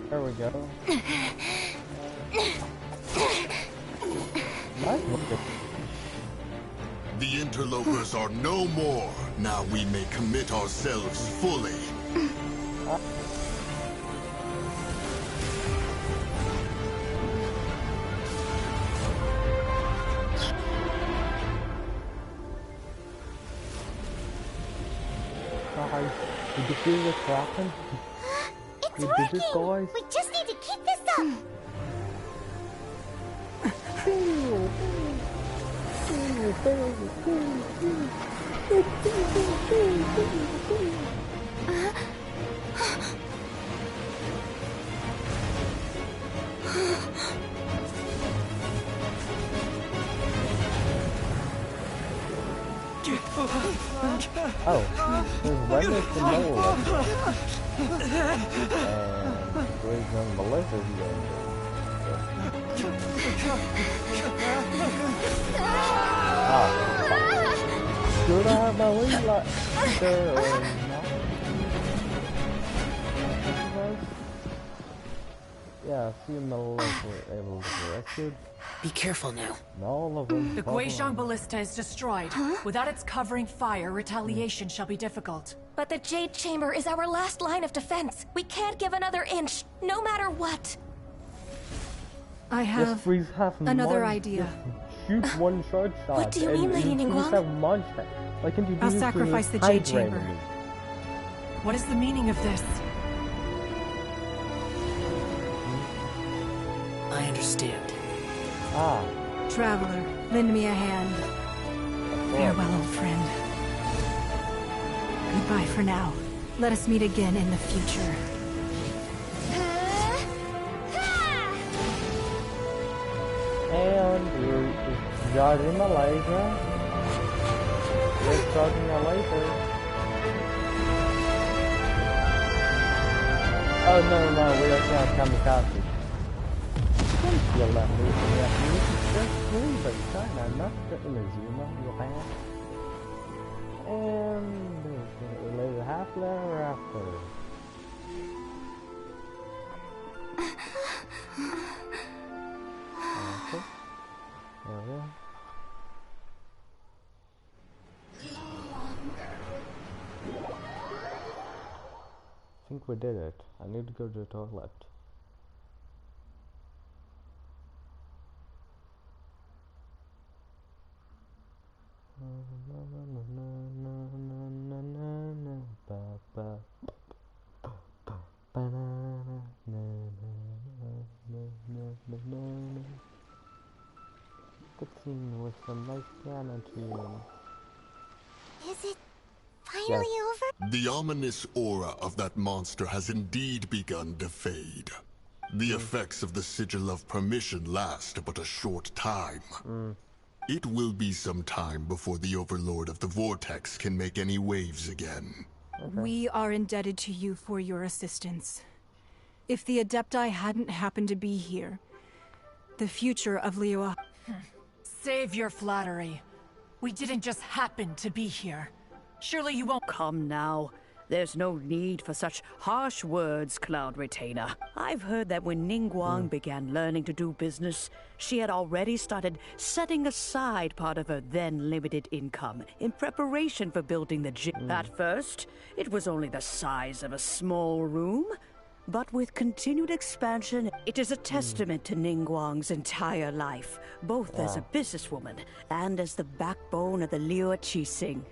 Speaker 2: There we go.
Speaker 5: The interlopers are no more. Now we may commit ourselves fully.
Speaker 2: Did you see what's happening?
Speaker 3: It's working! We just need to keep this up!
Speaker 2: Oh, there's redness and mold. And Grace on the left is going should I have my lead like there or not? Yeah, a few Meliliths were able to be rescued.
Speaker 6: Be careful now.
Speaker 2: All of them.
Speaker 9: The Guizhong Ballista is destroyed. Without its covering fire, retaliation shall be difficult.
Speaker 8: But the Jade Chamber is our last line of defense. We can't give another inch, no matter what.
Speaker 7: I have another idea.
Speaker 2: Shoot one shot.
Speaker 8: What do you mean, Lady Ningguang?
Speaker 2: Like, can you do
Speaker 7: I'll sacrifice the Jade Chamber.
Speaker 9: What is the meaning of this?
Speaker 6: I understand.
Speaker 7: Traveler, lend me a hand. Farewell, old friend. Goodbye for now. Let us meet again in the future.
Speaker 2: And we're starting the laser. We're starting the laser. Oh no, we are not kamikaze. You'll let me just free, but kind of not getting a zoom on your hand. And there's a half letter after. Okay. There we go. I think we did it. I need to go to the toilet. Good scene with some nice piano tunes.
Speaker 3: Is it finally over?
Speaker 5: The ominous aura of that monster has indeed begun to fade. The effects of the Sigil of Permission last but a short time. It will be some time before the Overlord of the Vortex can make any waves again.
Speaker 7: We are indebted to you for your assistance. If the Adepti hadn't happened to be here, the future of Liyue...
Speaker 9: Save your flattery. We didn't just happen to be here. Surely you won't...
Speaker 11: Come now. There's no need for such harsh words, Cloud Retainer. I've heard that when Ningguang began learning to do business, she had already started setting aside part of her then limited income in preparation for building the gym. At first, it was only the size of a small room, but with continued expansion, it is a testament to Ningguang's entire life, both as a businesswoman and as the backbone of the Liyue Qixing.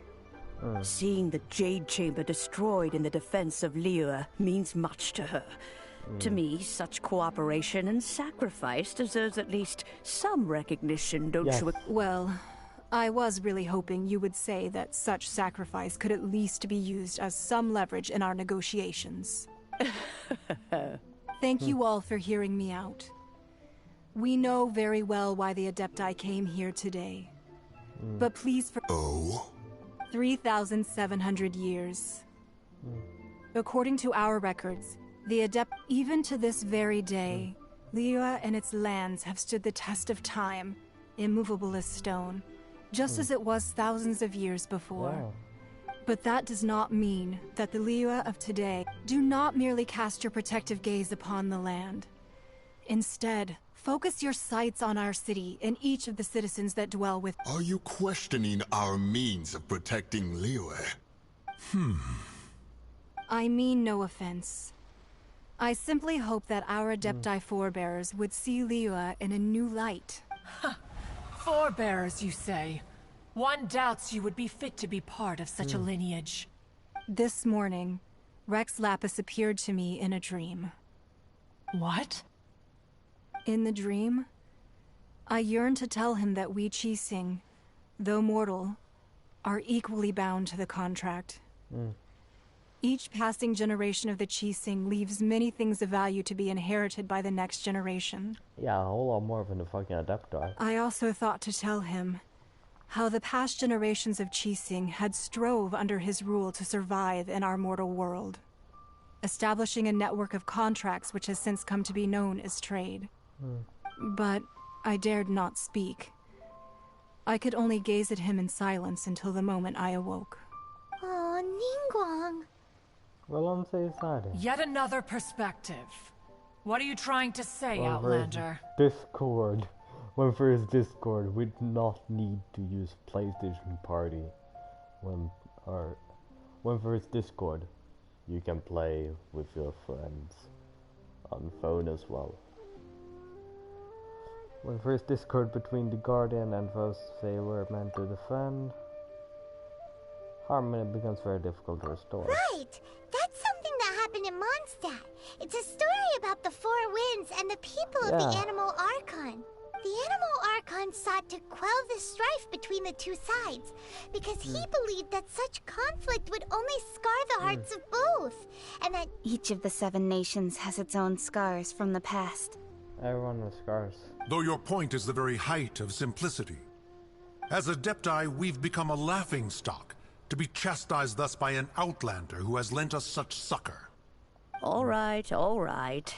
Speaker 11: Seeing the Jade Chamber destroyed in the defense of Liyue means much to her, To me, such cooperation and sacrifice deserves at least some recognition, don't you?
Speaker 7: Well, I was really hoping you would say that such sacrifice could at least be used as some leverage in our negotiations. Thank you all for hearing me out. We know very well why the Adepti came here today. But please for 3,700 years. According to our records, the even to this very day, Liyue and its lands have stood the test of time, immovable as stone, just as it was thousands of years before.
Speaker 2: Wow.
Speaker 7: But that does not mean that the Liyue of today do not merely cast your protective gaze upon the land. Instead, focus your sights on our city and each of the citizens that dwell with.
Speaker 5: Are you questioning our means of protecting Liyue?
Speaker 7: I mean no offense. I simply hope that our Adepti forebears would see Liyue in a new light.
Speaker 9: Forebears, you say? One doubts you would be fit to be part of such a lineage.
Speaker 7: This morning, Rex Lapis appeared to me in a dream.
Speaker 9: What?
Speaker 7: In the dream, I yearned to tell him that we Qixing, though mortal, are equally bound to the contract. Each passing generation of the Qixing leaves many things of value to be inherited by the next generation.
Speaker 2: Yeah, a whole lot more than the fucking Adepti.
Speaker 7: I also thought to tell him how the past generations of Qixing had strove under his rule to survive in our mortal world, establishing a network of contracts which has since come to be known as trade. But I dared not speak. I could only gaze at him in silence until the moment I awoke.
Speaker 3: Oh, Ningguang.
Speaker 2: Well, I'm so excited.
Speaker 9: Yet another perspective. What are you trying to say,
Speaker 2: Well,
Speaker 9: Outlander?
Speaker 2: Discord. When there's Discord, we do not need to use PlayStation Party. When there's Discord, you can play with your friends on phone as well. When there's Discord between the Guardian and those they were meant to defend, harmony becomes very difficult to restore.
Speaker 3: Right! That's something that happened in Mondstadt. It's a story about the Four Winds and the people of the Animal Archon. The Animal Archon sought to quell the strife between the two sides, because he believed that such conflict would only scar the hearts of both, and that
Speaker 8: Each of the 7 nations has its own scars from the past.
Speaker 2: Everyone with scars.
Speaker 12: Though your point is the very height of simplicity. As Adepti, we've become a laughingstock, to be chastised thus by an outlander who has lent us such succor.
Speaker 11: All right, all right.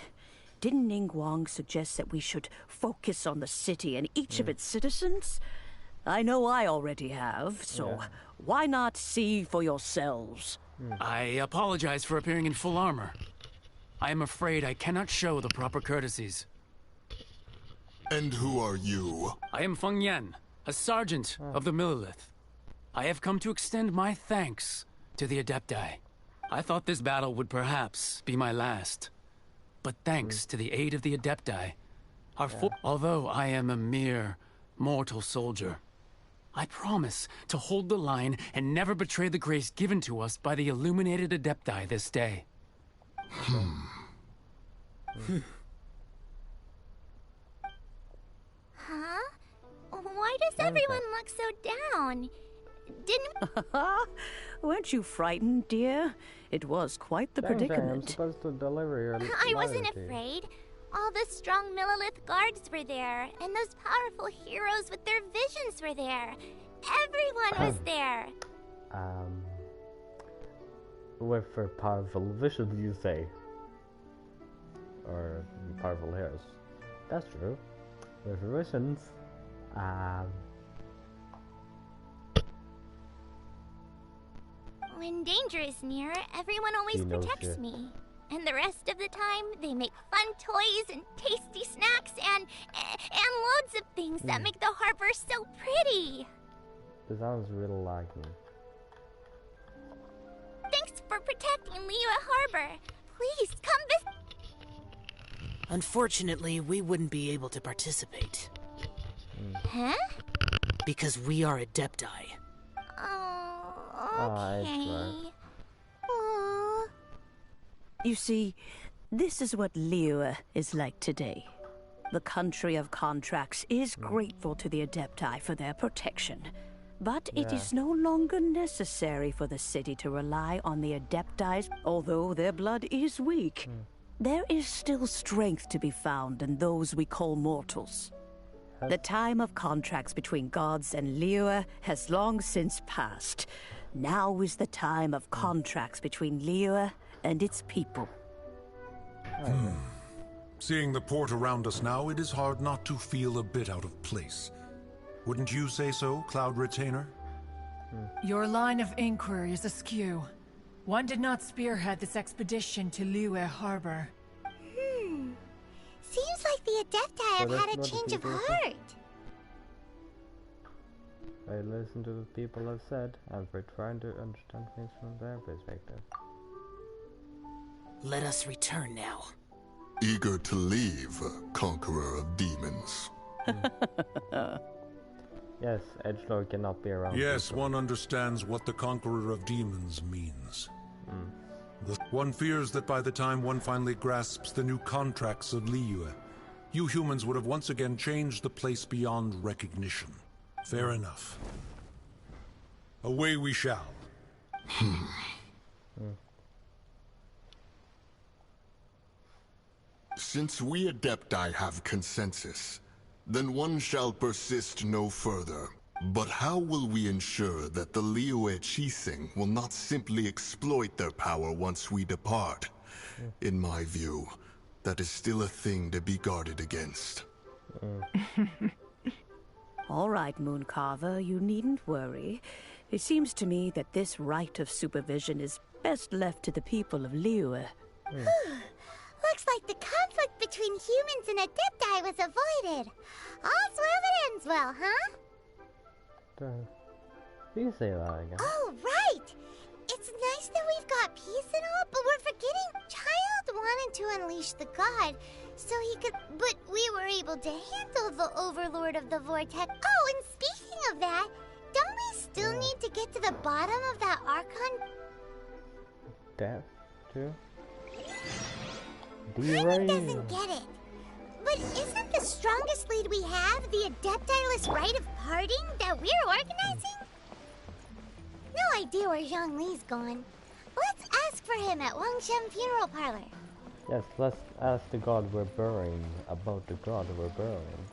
Speaker 11: Didn't Ningguang suggest that we should focus on the city and each of its citizens? I know I already have, so why not see for yourselves?
Speaker 10: I apologize for appearing in full armor. I am afraid I cannot show the proper courtesies.
Speaker 5: And who are you?
Speaker 10: I am Feng Yan, a sergeant of the Millilith. I have come to extend my thanks to the Adepti. I thought this battle would perhaps be my last. But thanks to the aid of the Adepti, although I am a mere mortal soldier, I promise to hold the line and never betray the grace given to us by the illuminated Adepti this day.
Speaker 3: Huh? Why does everyone look so down? Didn't...
Speaker 11: Weren't you frightened, dear? It was quite the predicament.
Speaker 2: I'm supposed to deliver your
Speaker 3: I wasn't
Speaker 2: loyalty.
Speaker 3: afraid. All the strong Millilith guards were there, and those powerful heroes with their visions were there. Everyone was there.
Speaker 2: With her powerful visions, you say? Or powerful heroes? That's true. With her visions,
Speaker 3: When danger is near, everyone always protects me. And the rest of the time, they make fun toys and tasty snacks and loads of things that make the harbor so pretty.
Speaker 2: This sounds really like me.
Speaker 3: Thanks for protecting Liyue Harbor. Please come visit.
Speaker 6: Unfortunately, we wouldn't be able to participate.
Speaker 3: Huh?
Speaker 6: Because we are Adepti.
Speaker 3: Oh, okay.
Speaker 11: You see, This is what Liyue is like today. The country of contracts is grateful to the Adepti for their protection. But it is no longer necessary for the city to rely on the Adepti, although their blood is weak. There is still strength to be found in those we call mortals. The time of contracts between gods and Liyue has long since passed. Now is the time of contracts between Liyue and its people.
Speaker 12: Seeing the port around us now, it is hard not to feel a bit out of place. Wouldn't you say so, Cloud Retainer?
Speaker 9: Your line of inquiry is askew. One did not spearhead this expedition to Liyue Harbor.
Speaker 3: Seems like the Adepti have had a change of heart.
Speaker 2: I listen to what people have said, and we're trying to understand things from their perspective.
Speaker 6: Let us return now.
Speaker 5: Eager to leave, conqueror of demons.
Speaker 2: Yes, Edgelord cannot be around.
Speaker 12: Yes,
Speaker 2: people.
Speaker 12: one understands what the conqueror of demons means. One fears that by the time one finally grasps the new contracts of Liyue, you humans would have once again changed the place beyond recognition. Fair enough. Away we shall.
Speaker 5: Since we Adepti have consensus, then one shall persist no further. But how will we ensure that the Liyue Qixing will not simply exploit their power once we depart? In my view, that is still a thing to be guarded against.
Speaker 11: All right, Mooncarver, you needn't worry. It seems to me that this right of supervision is best left to the people of Liyue.
Speaker 3: Looks like the conflict between humans and Adepti was avoided. All's well that ends well, huh?
Speaker 2: You say that again.
Speaker 3: Oh, right! It's nice that we've got peace and all, but we're forgetting Childe wanted to unleash the god so he could... But we were able to handle the Overlord of the Vortex. Oh, and speaking of that, don't we still need to get to the bottom of that Archon?
Speaker 2: Death, too?
Speaker 3: Paimon doesn't get it. But isn't the strongest lead we have the Adepti-less rite of parting that we're organizing? No idea where Zhongli's gone. Let's ask for him at Wangshen Funeral Parlor.
Speaker 2: Yes, let's ask the god we're burying about the god we're burying.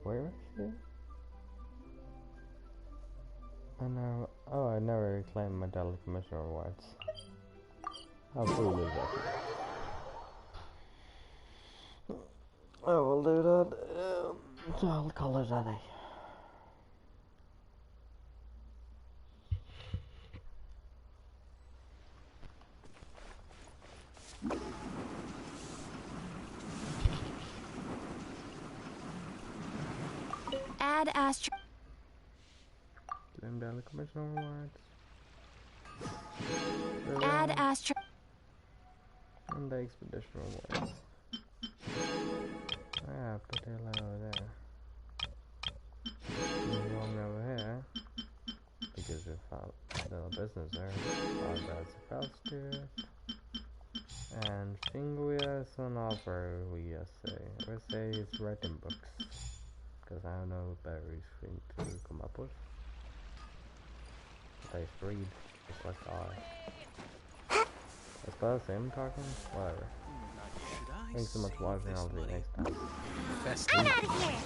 Speaker 2: Where is he? I never reclaimed my Daily Commissioner awards. How foolish of me. I will do that. I'll call it a day.
Speaker 8: Add Astro.
Speaker 2: Claim Daily Commissioner awards.
Speaker 8: Add Astro.
Speaker 2: And the Expedition awards. Ah, put the hell over there. Wrong over here. Because we found little business there. Oh, that's a fast to and Finguia is an offer, we say. We say he's writing books. Because I don't know better thing to come up with. They read, just like I. I suppose him talking? Whatever. Thanks so much for watching, I'll see you next time.
Speaker 3: I'm out of here!